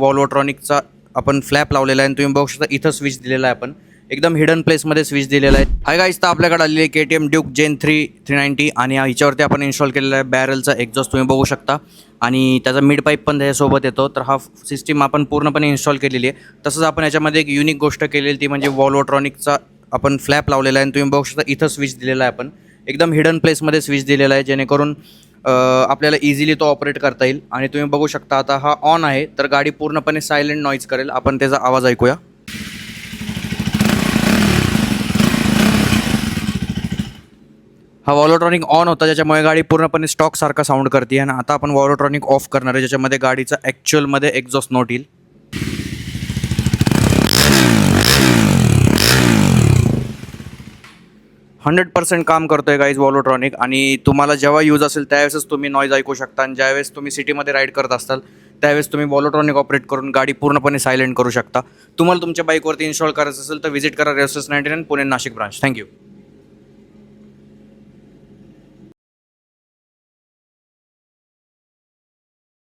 वॉल्वोट्रॉनिकचा आपण फ्लॅप लावलेला आहे आणि तुम्ही बघू शकता इथं स्विच दिलेला आहे. आपण एकदम हिडन प्लेसमध्ये स्विच दिलेला आहे. हाय गाईज, तर आपल्याकडे आलेली आहे KTM ड्यूक जेन 390 आणि ह्याच्यावरती आपण इन्स्टॉल केलेला आहे बॅरलचा एक्झॉस्ट तुम्ही बघू शकता आणि त्याचा मिड पाईप पण त्याच्यासोबत येतो. तर हा सिस्टीम आपण पूर्णपणे इन्स्टॉल केलेली आहे. तसंच आपण याच्यामध्ये एक युनिक गोष्ट केलेली ती म्हणजे वॉल्वोट्रॉनिकचा आपण फ्लॅप लावलेला आहे आणि तुम्ही बघू शकता इथं स्विच दिलेला आहे. आपण एकदम हिडन प्लेसमध्ये स्विच दिलेला आहे जेणेकरून आपल्याला इझिली तो ऑपरेट करता येईल. आणि तुम्ही बघू शकता आता हा ऑन आहे तर गाडी पूर्णपणे सायलेंट नॉईज करेल. आपण त्याचा आवाज ऐकूया. हा वॉल्वोट्रॉनिक ऑन होता ज्याच्यामुळे गाडी पूर्णपणे स्टॉक सारखा साऊंड करते. आणि आता आपण वॉल्वोट्रॉनिक ऑफ करणार आहे ज्याच्यामध्ये गाडीचा ॲक्च्युअलमध्ये एक्झॉस्ट नोट येईल. 100% काम करतोय गाईज वॉल्वोट्रॉनिक. आणि तुम्हाला जेव्हा यूज असेल त्यावेळेसच तुम्ही नॉईज ऐकू शकता आणि ज्यावेळेस तुम्ही सिटीमध्ये राईड करत असाल त्यावेळेस तुम्ही वॉल्वोट्रॉनिक ऑपरेट करून गाडी पूर्णपणे सायलेंट करू शकता. तुम्हाला तुमच्या बाईकवरती इन्स्टॉल करायचं असेल तर व्हिजिट करा रेवसेस 99 पुणे नाशिक ब्रांच. थँक्यू.